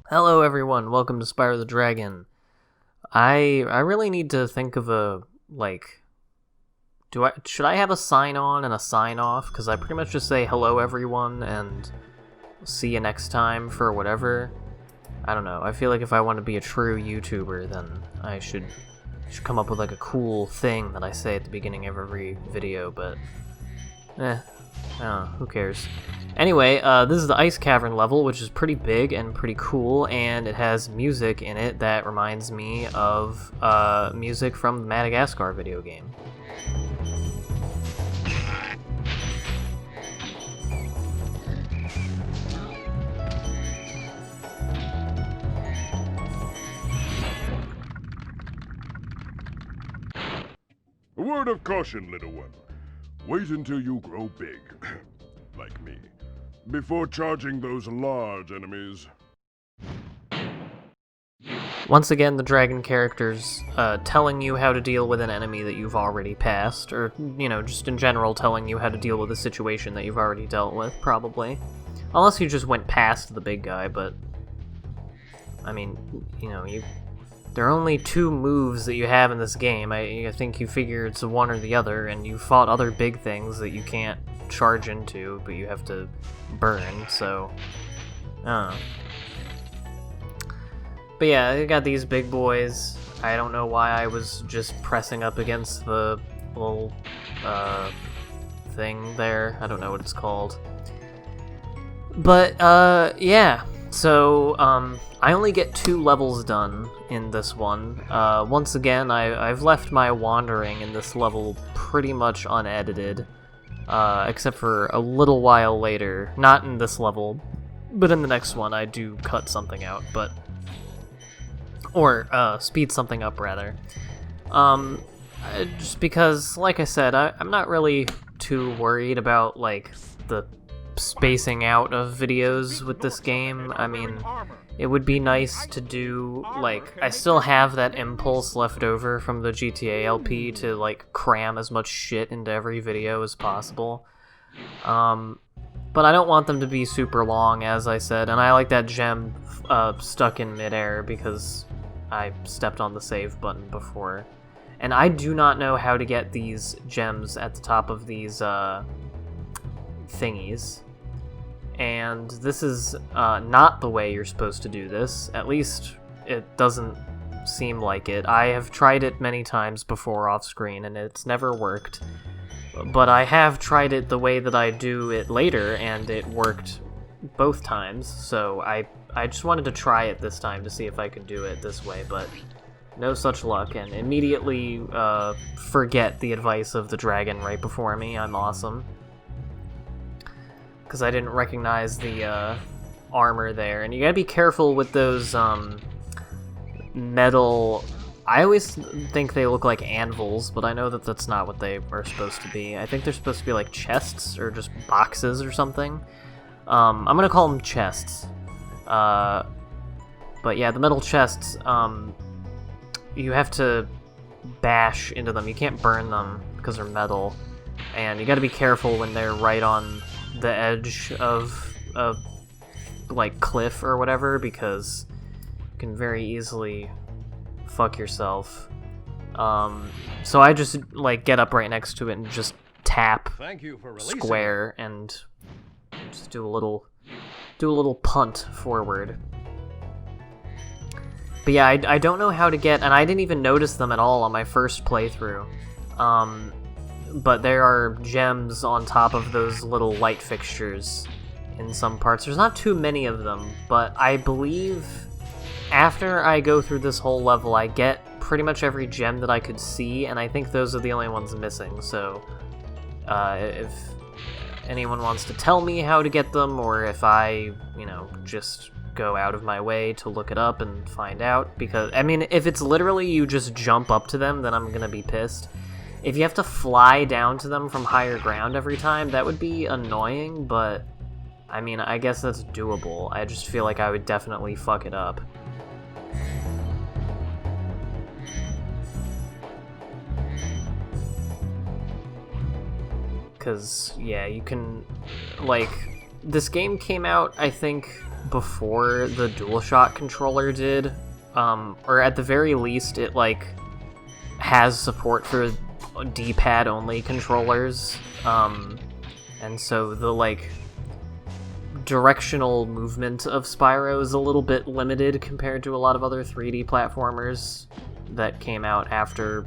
Hello everyone, welcome to Spyro the Dragon. I really need to think of a, should I have a sign on and a sign off? Because I pretty much just say hello everyone and see you next time for whatever. I don't know, I feel like if I want to be a true YouTuber, then I should come up with like a cool thing that I say at the beginning of every video, but I don't know, who cares? Anyway, this is the Ice Cavern level, which is pretty big and pretty cool, and it has music in it that reminds me of music from the Madagascar video game. A word of caution, little one. Wait until you grow big, like me, before charging those large enemies. Once again, the dragon character's telling you how to deal with an enemy that you've already passed, or, just in general telling you how to deal with a situation that you've already dealt with, probably. Unless you just went past the big guy, but, I mean, there are only two moves that you have in this game. I think you figure it's one or the other, and you fought other big things that you can't charge into, but you have to burn, so... I don't know. But yeah, I got these big boys. I don't know why I was just pressing up against the little, thing there. I don't know what it's called. But, yeah. So, I only get 2 levels done in this one. Once again, I've left my wandering in this level pretty much unedited, except for a little while later. Not in this level, but in the next one I do cut something out, or speed something up, rather. Just because, like I said, I'm not really too worried about, the spacing out of videos with this game. I mean, it would be nice to do, I still have that impulse left over from the GTA LP to, cram as much shit into every video as possible. But I don't want them to be super long, as I said, and I like that gem stuck in midair because I stepped on the save button before. And I do not know how to get these gems at the top of these thingies. And this is not the way you're supposed to do this. At least it doesn't seem like it. I have tried it many times before off screen and it's never worked. But I have tried it the way that I do it later and it worked both times. So I just wanted to try it this time to see if I could do it this way, but no such luck, and immediately forget the advice of the dragon right before me. I'm awesome. Because I didn't recognize the armor there. And you gotta be careful with those metal... I always think they look like anvils, but I know that that's not what they are supposed to be. I think they're supposed to be like chests, or just boxes or something. I'm gonna call them chests. But yeah, the metal chests, you have to bash into them. You can't burn them because they're metal. And you gotta be careful when they're right on the edge of a, cliff or whatever, because you can very easily fuck yourself. So I just, get up right next to it and just tap square and just do a little punt forward. But yeah, I don't know how to get, and I didn't even notice them at all on my first playthrough. But there are gems on top of those little light fixtures in some parts. There's not too many of them, but I believe after I go through this whole level, I get pretty much every gem that I could see, and I think those are the only ones missing, so if anyone wants to tell me how to get them, or if I, just go out of my way to look it up and find out, because, I mean, if it's literally you just jump up to them, then I'm gonna be pissed. If you have to fly down to them from higher ground every time, that would be annoying, but, I mean, I guess that's doable. I just feel like I would definitely fuck it up. Because, yeah, you can, this game came out, I think, before the DualShock controller did, or at the very least it like has support for D-pad only controllers, and so the like directional movement of Spyro is a little bit limited compared to a lot of other 3D platformers that came out after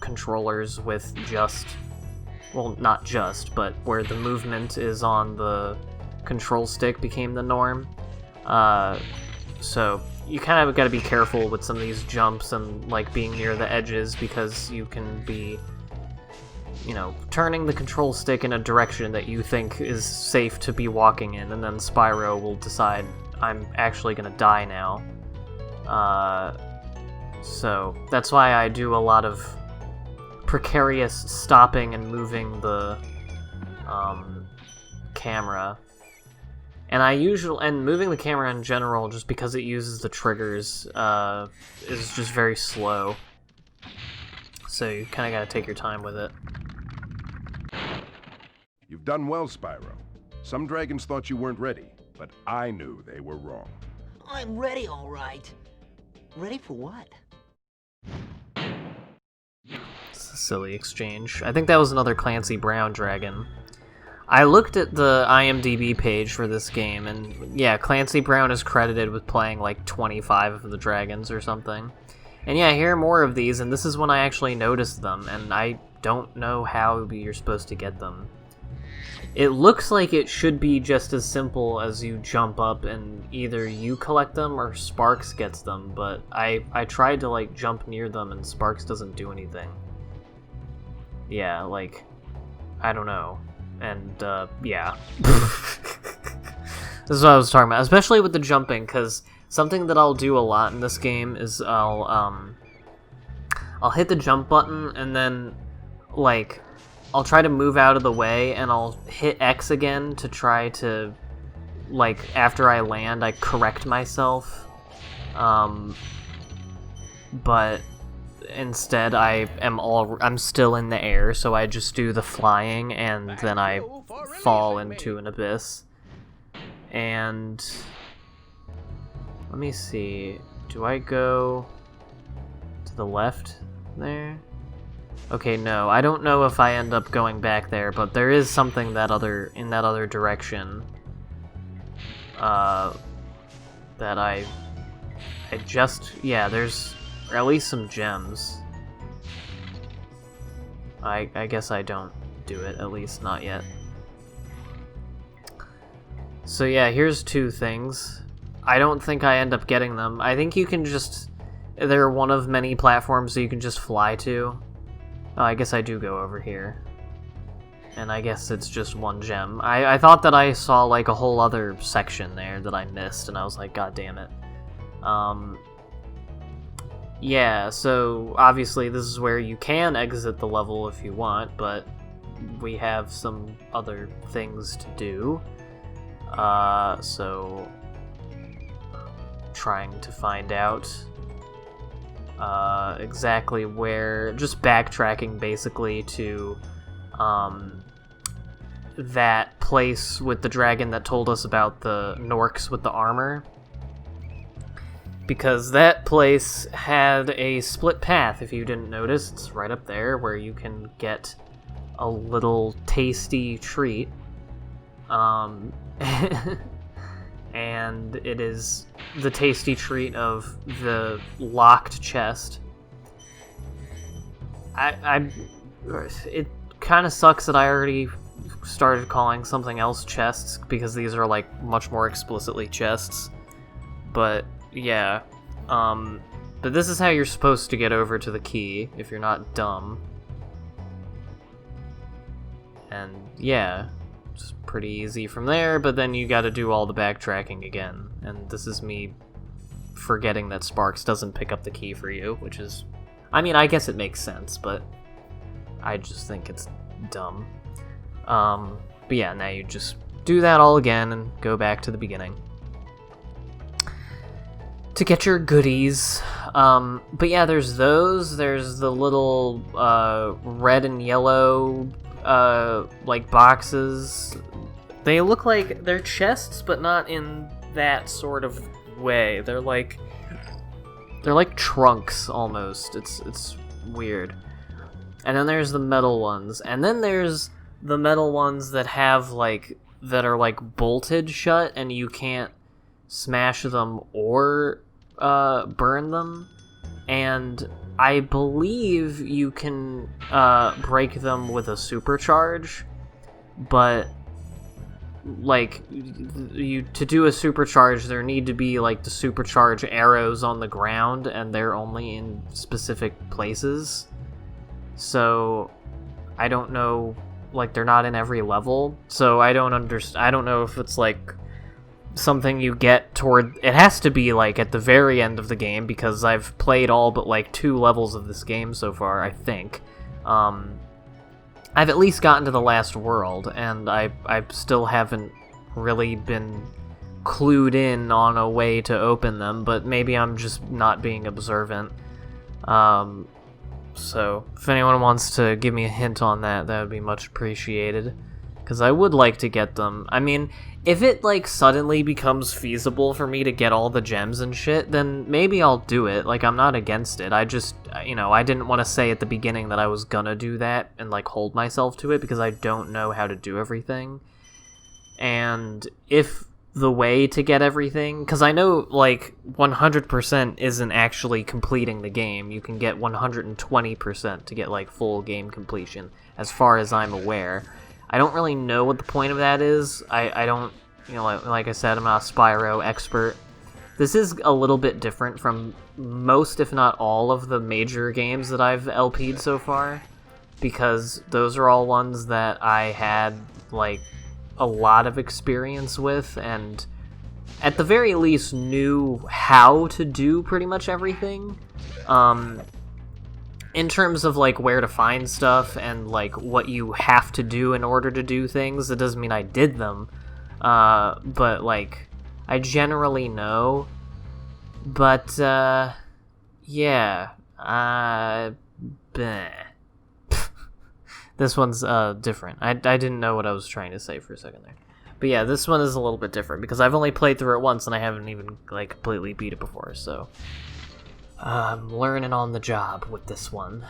controllers with just, well, not just, but where the movement is on the control stick became the norm. So you kind of got to be careful with some of these jumps and like being near the edges, because you can be, you know, turning the control stick in a direction that you think is safe to be walking in, and then Spyro will decide, I'm actually gonna die now. So that's why I do a lot of precarious stopping and moving the camera. And moving the camera in general, just because it uses the triggers, is just very slow. So you kind of got to take your time with it. You've done well, Spyro. Some dragons thought you weren't ready, but I knew they were wrong. I'm ready, all right. Ready for what? It's a silly exchange. I think that was another Clancy Brown dragon. I looked at the IMDb page for this game, and yeah, Clancy Brown is credited with playing like 25 of the dragons or something. And yeah, I hear more of these, and this is when I actually noticed them, and I don't know how you're supposed to get them. It looks like it should be just as simple as you jump up and either you collect them or Sparks gets them, but I tried to like jump near them and Sparks doesn't do anything. Yeah, like, I don't know. And, yeah. This is what I was talking about, especially with the jumping, because something that I'll do a lot in this game is I'll hit the jump button, and then, like, I'll try to move out of the way, and I'll hit X again to try to, like, after I land, I correct myself. But instead I'm still in the air, so I just do the flying, and then I fall into an abyss. And let me see, do I go to the left there? Okay, no, I don't know if I end up going back there, but there is something in that other direction that I just, yeah, there's at least some gems. I guess I don't do it, at least not yet. So yeah, here's two things. I don't think I end up getting them. I think you can just, they're one of many platforms that you can just fly to. Oh, I guess I do go over here. And I guess it's just one gem. I thought that I saw like a whole other section there that I missed, and I was like, god damn it. Yeah, so obviously this is where you can exit the level if you want, but we have some other things to do. So trying to find out exactly where, just backtracking basically to that place with the dragon that told us about the Norks with the armor. Because that place had a split path, if you didn't notice. It's right up there where you can get a little tasty treat. And it is the tasty treat of the locked chest. It kind of sucks that I already started calling something else chests, because these are like much more explicitly chests. But yeah, but this is how you're supposed to get over to the key if you're not dumb. And yeah, it's pretty easy from there, but then you gotta do all the backtracking again. And this is me forgetting that Sparks doesn't pick up the key for you, which is, I mean, I guess it makes sense, but I just think it's dumb. But yeah, now you just do that all again and go back to the beginning to get your goodies. But yeah, there's those. There's the little red and yellow like boxes They look like they're chests, but not in that sort of way. They're like trunks almost. It's weird. And then there's the metal ones, and then there's the metal ones that have that are bolted shut, and you can't smash them or burn them. And I believe you can break them with a supercharge, but to do a supercharge, there need to be the supercharge arrows on the ground, and they're only in specific places. So I don't know, they're not in every level. So I don't know if it's something you get toward. It has to be at the very end of the game, because I've played all but 2 levels of this game so far, I think. I've at least gotten to the last world, and I still haven't really been clued in on a way to open them, but maybe I'm just not being observant. So if anyone wants to give me a hint on that, that would be much appreciated, because I would like to get them. I mean, if it suddenly becomes feasible for me to get all the gems and shit, then maybe I'll do it. I'm not against it. I just, I didn't want to say at the beginning that I was gonna do that and hold myself to it, because I don't know how to do everything. And if the way to get everything, because I know 100% isn't actually completing the game. You can get 120% to get full game completion, as far as I'm aware. I don't really know what the point of that is. I don't, like I said, I'm not a Spyro expert. This is a little bit different from most, if not all, of the major games that I've LP'd so far, because those are all ones that I had a lot of experience with, and at the very least knew how to do pretty much everything. In terms of where to find stuff and what you have to do in order to do things, it doesn't mean I did them, but I generally know. But yeah, bleh. This one's different. I didn't know what I was trying to say for a second there. But yeah, this one is a little bit different, because I've only played through it once, and I haven't even completely beat it before, so I'm learning on the job with this one.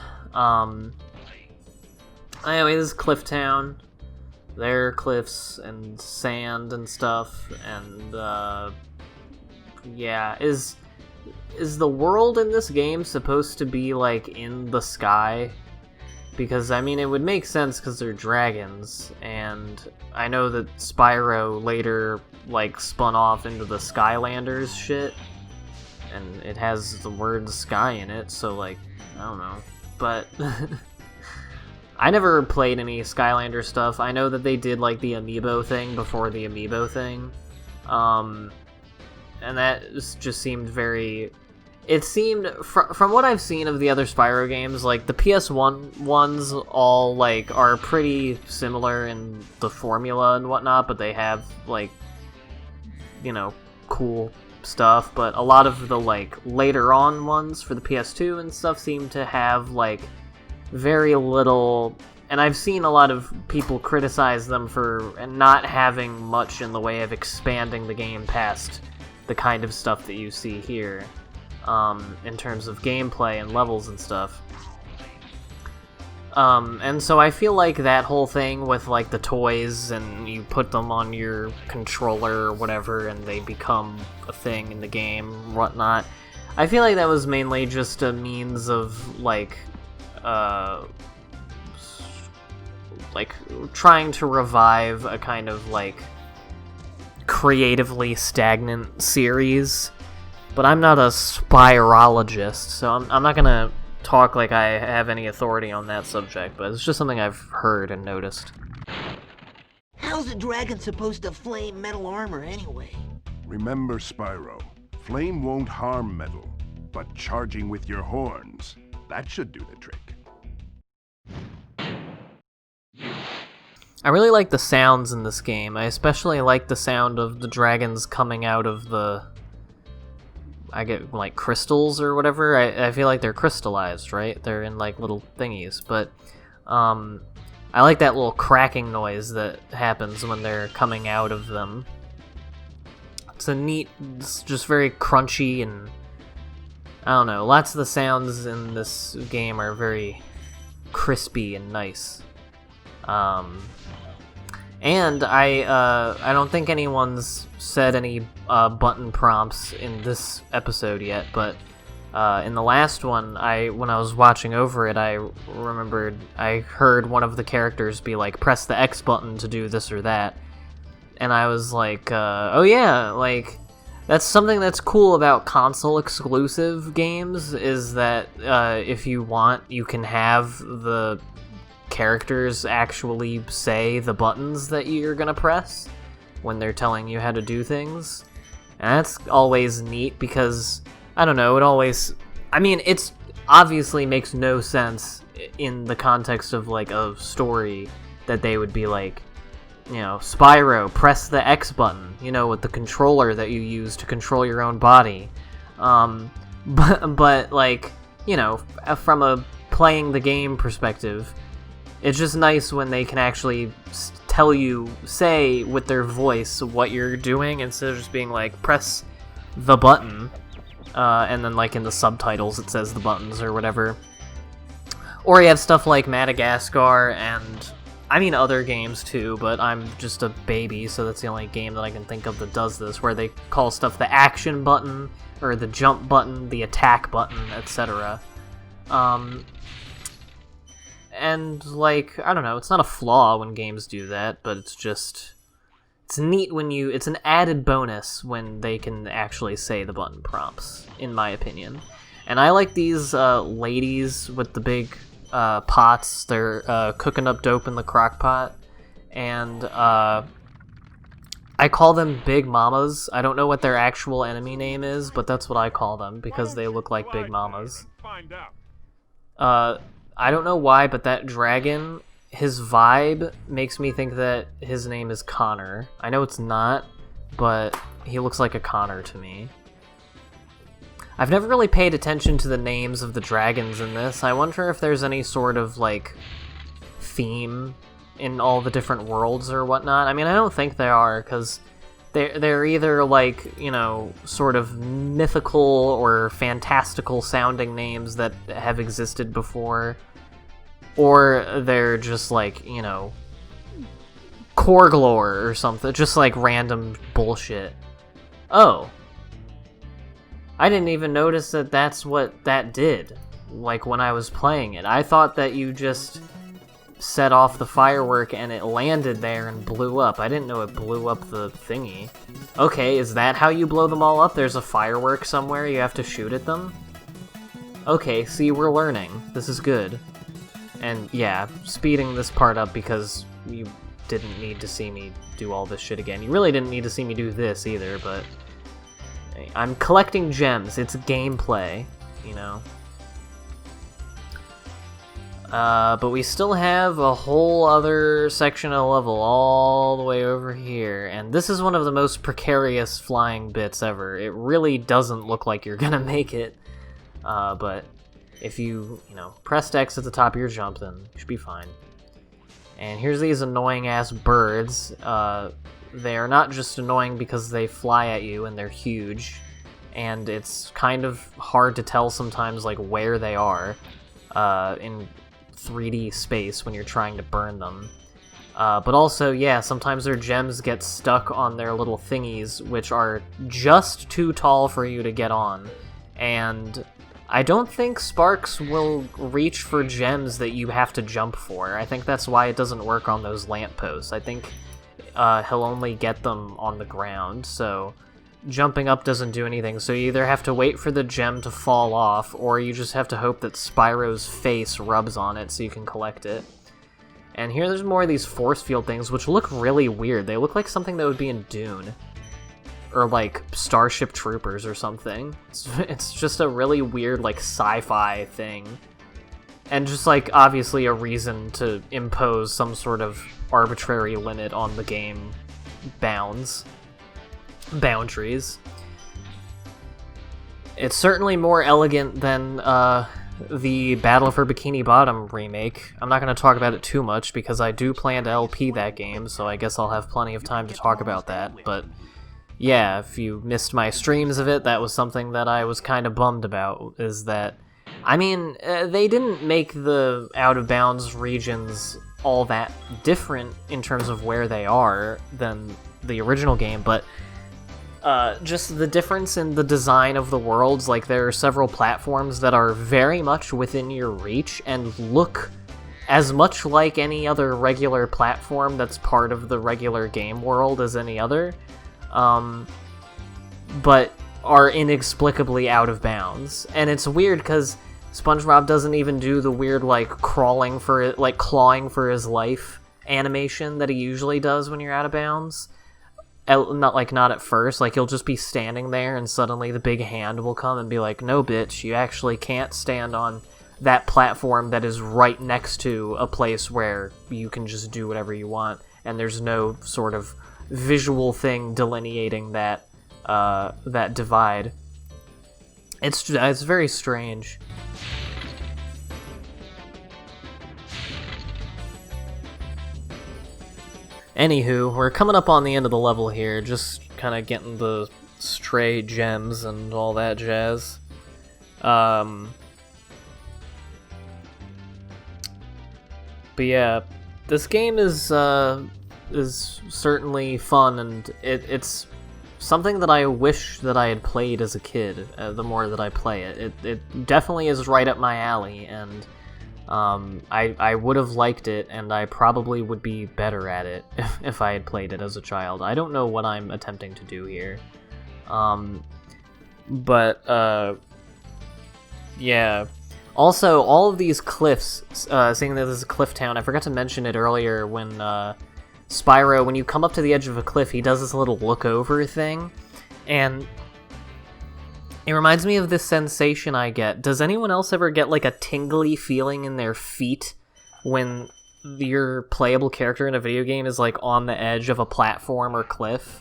Anyway, this is Cliff Town. There are cliffs and sand and stuff, and yeah, is the world in this game supposed to be in the sky? Because, I mean, it would make sense because they're dragons, and I know that Spyro later, spun off into the Skylanders shit, and it has the word sky in it, so, I don't know. But I never played any Skylander stuff. I know that they did, the amiibo thing before the amiibo thing, and that just seemed very... It seemed, from what I've seen of the other Spyro games, the PS1 ones all, are pretty similar in the formula and whatnot, but they have, cool stuff. But a lot of the, later on ones for the PS2 and stuff seem to have, very little... And I've seen a lot of people criticize them for not having much in the way of expanding the game past the kind of stuff that you see here. In terms of gameplay and levels and stuff. And so I feel that whole thing with, the toys, and you put them on your controller or whatever, and they become a thing in the game, whatnot. I feel that was mainly just a means of, trying to revive a kind of, creatively stagnant series. But I'm not a spirologist, so I'm not gonna talk like I have any authority on that subject, but it's just something I've heard and noticed. How's a dragon supposed to flame metal armor anyway? Remember, Spyro, flame won't harm metal, but charging with your horns, that should do the trick. I really like the sounds in this game. I especially like the sound of the dragons coming out of the... I get, crystals or whatever. I feel like they're crystallized, right? They're in, little thingies. But, I like that little cracking noise that happens when they're coming out of them. It's just very crunchy, and I don't know, lots of the sounds in this game are very crispy and nice. And I don't think anyone's said any button prompts in this episode yet, but in the last one, when I was watching over it, I remembered I heard one of the characters be like, press the X button to do this or that. And I was like, oh yeah, like, that's something that's cool about console-exclusive games, is that if you want, you can have the characters actually say the buttons that you're gonna press when they're telling you how to do things. And that's always neat because, I don't know, it's obviously makes no sense in the context of, like, a story that they would be like, you know, Spyro, press the X button, you know, with the controller that you use to control your own body. But like, you know, from a playing the game perspective, it's just nice when they can actually say with their voice what you're doing instead of just being like, press the button, and then like in the subtitles it says the buttons or whatever. Or you have stuff like Madagascar and, I mean, other games too, but I'm just a baby, so that's the only game that I can think of that does this, where they call stuff the action button, or the jump button, the attack button, etc. And, like, I don't know, it's not a flaw when games do that, but it's neat it's an added bonus when they can actually say the button prompts, in my opinion. And I like these ladies with the big pots. They're cooking up dope in the crock pot, and I call them Big Mamas. I don't know what their actual enemy name is, but that's what I call them because they look like Big Mamas. I don't know why, but that dragon, his vibe makes me think that his name is Connor. I know it's not, but he looks like a Connor to me. I've never really paid attention to the names of the dragons in this. I wonder if there's any sort of, like, theme in all the different worlds or whatnot. I mean, I don't think there are, because they're either, like, you know, sort of mythical or fantastical sounding names that have existed before, or they're just, like, you know, Korglor or something, just, like, random bullshit. Oh. I didn't even notice that that's what that did, like, when I was playing it. I thought that you just set off the firework and it landed there and blew up. I didn't know it blew up the thingy. Okay, is that how you blow them all up? There's a firework somewhere, you have to shoot at them? Okay, see, we're learning. This is good. And yeah, speeding this part up because you didn't need to see me do all this shit again. You really didn't need to see me do this either, but I'm collecting gems. It's gameplay, you know. But we still have a whole other section of the level all the way over here, and this is one of the most precarious flying bits ever. It really doesn't look like you're gonna make it, but if you know, pressed X at the top of your jump, then you should be fine. And here's these annoying-ass birds. They are not just annoying because they fly at you and they're huge, and it's kind of hard to tell sometimes, like, where they are in 3D space when you're trying to burn them. But also, yeah, sometimes their gems get stuck on their little thingies, which are just too tall for you to get on. And I don't think Sparks will reach for gems that you have to jump for. I think that's why it doesn't work on those lampposts. I think he'll only get them on the ground, so jumping up doesn't do anything. So you either have to wait for the gem to fall off, or you just have to hope that Spyro's face rubs on it so you can collect it. And here there's more of these force field things, which look really weird. They look like something that would be in Dune, or like Starship Troopers or something. It's just a really weird, like, sci-fi thing. And just, like, obviously a reason to impose some sort of arbitrary limit on the game boundaries. It's certainly more elegant than the Battle for Bikini Bottom remake. I'm not going to talk about it too much because I do plan to LP that game, so I guess I'll have plenty of time to talk about that, but yeah, if you missed my streams of it, that was something that I was kind of bummed about, is that, I mean, they didn't make the out-of-bounds regions all that different in terms of where they are than the original game, but just the difference in the design of the worlds. Like, there are several platforms that are very much within your reach and look as much like any other regular platform that's part of the regular game world as any other, but are inexplicably out of bounds. And it's weird because SpongeBob doesn't even do the weird, like, clawing for his life animation that he usually does when you're out of bounds. Not at first. Like, he'll just be standing there and suddenly the big hand will come and be like, no, bitch, you actually can't stand on that platform that is right next to a place where you can just do whatever you want, and there's no sort of visual thing delineating that that divide. It's very strange. Anywho, we're coming up on the end of the level here, just kind of getting the stray gems and all that jazz. But yeah, this game is certainly fun, and it's something that I wish that I had played as a kid. The more that I play it, it definitely is right up my alley, and I would have liked it, and I probably would be better at it if I had played it as a child. I don't know what I'm attempting to do here. Yeah. Also, all of these cliffs, seeing that this is a cliff town, I forgot to mention it earlier when Spyro, when you come up to the edge of a cliff, he does this little look-over thing, and it reminds me of this sensation I get. Does anyone else ever get, like, a tingly feeling in their feet when your playable character in a video game is, like, on the edge of a platform or cliff?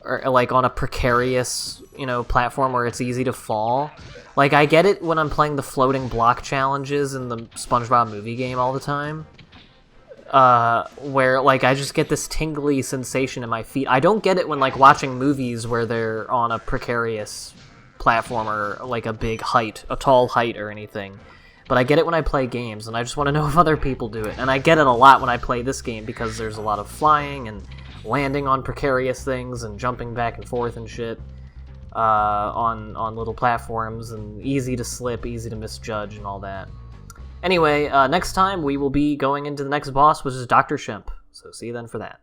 Or, like, on a precarious, platform where it's easy to fall? Like, I get it when I'm playing the floating block challenges in the SpongeBob movie game all the time. Where, like, I just get this tingly sensation in my feet. I don't get it when, like, watching movies where they're on a precarious platform or, like, a tall height or anything. But I get it when I play games, and I just want to know if other people do it. And I get it a lot when I play this game because there's a lot of flying and landing on precarious things and jumping back and forth and shit on little platforms, and easy to slip, easy to misjudge, and all that. Anyway, next time we will be going into the next boss, which is Dr. Shemp. So see you then for that.